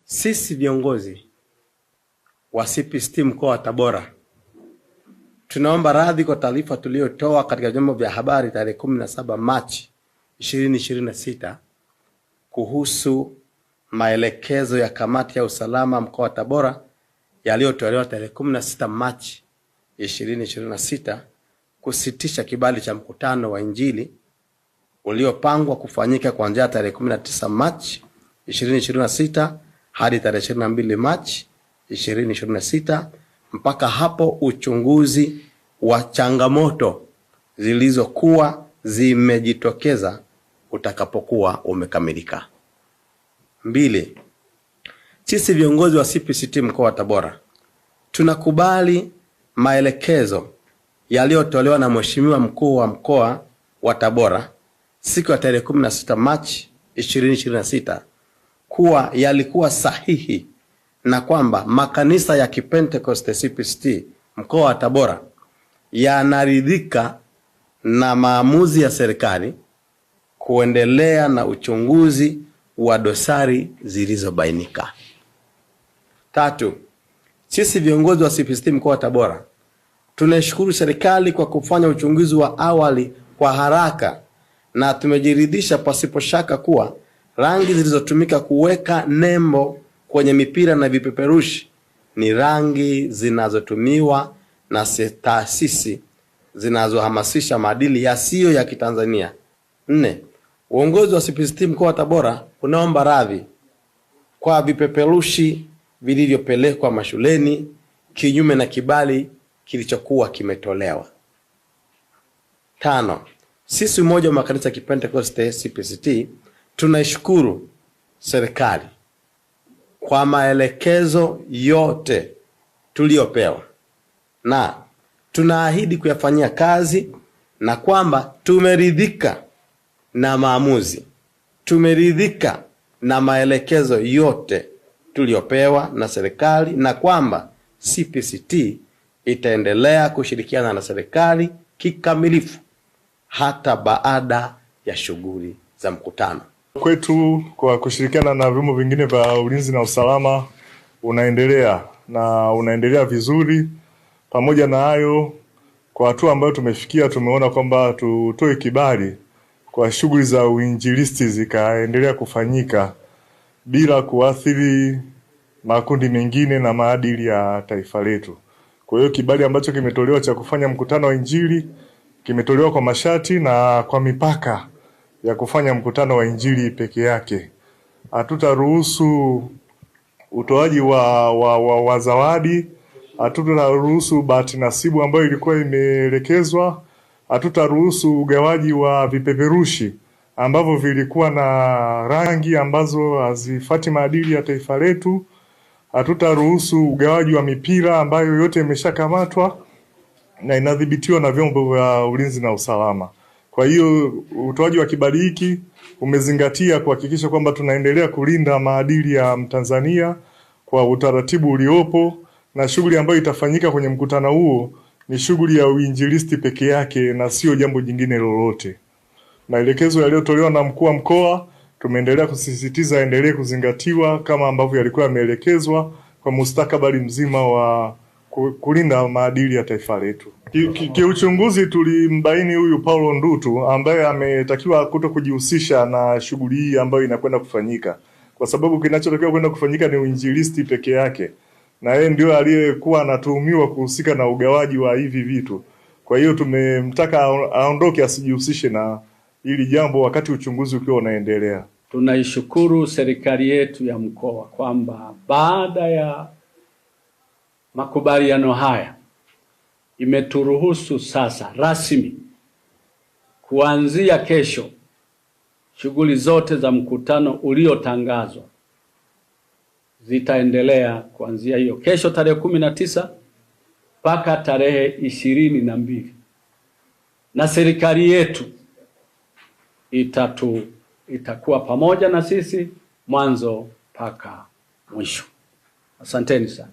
Sisi viongozi wa CPST mkoa wa Tabora tunaomba radhi kwa taarifa tuliyotoa katika vyombo vya habari tarehe 17 Machi 2026 kuhusu maelekezo ya kamati ya usalama mkoa wa Tabora yaliyotolewa tarehe 16 Machi 2026 kusitisha kibali cha mkutano wa Injili uliopangwa kufanyika kuanzia tarehe 19 Machi 2026 hadi tarehe 22 Machi 2026 mpaka hapo uchunguzi wa changamoto zilizokuwa zimejitokeza utakapokuwa umekamilika. 2. Sisi viongozi wa CPST mkoa wa Tabora tunakubali maelekezo yaliyotolewa na Mheshimiwa Mkuu wa Mkoa wa Tabora siku ya tarehe 16 Machi 2026 kuwa yalikuwa sahihi na kwamba makanisa ya Kipentekoste CPST mkoa wa Tabora yanaridhika na maamuzi ya serikali kuendelea na uchunguzi wa dosari zilizobainika. 3. Sisi viongozi wa CPST mkoa wa Tabora tunashukuru serikali kwa kufanya uchunguzi wa awali kwa haraka na tumejiridhisha pasipo shaka kuwa rangi zilizotumika kuweka nembo kwenye mipira na vipeperushi ni rangi zinazotumiwa na taasisi zinazohamasisha maadili yasiyo ya Kitanzania. 4. Uongozi wa CPST mkoa wa Tabora unaomba radhi kwa vipeperushi vilivyopelekwa mashuleni kinyume na kibali kilichokuwa kimetolewa. 5. Sisi Umoja wa Makanisa ya Kipentekoste CPST tunaishukuru serikali kwa maelekezo yote tuliyopewa na tunaahidi kuyafanyia kazi na kwamba tumeridhika na maamuzi, tumeridhika na maelekezo yote tuliyopewa na serikali na kwamba CPST itaendelea kushirikiana na serikali kikamilifu hata baada ya shughuli za mkutano. Kwetu kwa kushirikiana na vyombo vingine vya ulinzi na usalama unaendelea vizuri. Pamoja na hayo, kwa hatua ambayo tumefikia, tumeona kwamba tutoe kibali kwa shughuli za uinjilisti zikaendelea kufanyika bila kuathiri makundi mengine na maadili ya taifa letu. Kwa hiyo kibali ambacho kimetolewa cha kufanya mkutano wa Injili kimetolewa kwa masharti na kwa mipaka ya kufanya mkutano wa Injili peke yake. Hatutaruhusu utoaji wa zawadi, hatutaruhusu bahati nasibu ambayo ilikuwa imeelekezwa, hatutaruhusu ugawaji wa vipeperushi ambavyo vilikuwa na rangi ambazo hazifuati maadili ya taifa letu, hatutaruhusu ugawaji wa mipira ambayo yote imeshakamatwa na inadhibitiwa na vyombo vya ulinzi na usalama. Kwa hiyo utoaji wa kibali hiki umezingatia kuhakikisha kwamba tunaendelea kulinda maadili ya Mtanzania kwa utaratibu uliopo, na shughuli ambayo itafanyika kwenye mkutano huo ni shughuli ya uinjilisti peke yake na sio jambo jingine lolote. Maelekezo yaliyotolewa na mkuu wa mkoa tumeendelea kusisitiza endelee kuzingatiwa kama ambavyo yalikuwa yameelekezwa kwa mustakabali mzima wa kulinda maadili ya taifa letu. Kiuchunguzi tulimbaini huyu Paulo Ndutu ambaye ametakiwa kuto kujihusisha na shughuli hii ambayo inakwenda kufanyika, kwa sababu kinachotakiwa kwenda kufanyika ni uinjilisti peke yake, na yeye ndio aliyekuwa anatuhumiwa kuhusika na ugawaji wa hivi vitu. Kwa hiyo tumemtaka aondoke, asijihusishe na hili jambo wakati uchunguzi ukiwa unaendelea. Tunaishukuru serikali yetu ya mkoa kwamba baada ya makubaliano haya imeturuhusu sasa rasmi kuanzia kesho shughuli zote za mkutano uliotangazwa zitaendelea kuanzia hiyo kesho tarehe 19 mpaka tarehe 22, na serikali yetu itakuwa pamoja na sisi mwanzo mpaka mwisho. Asanteni sana.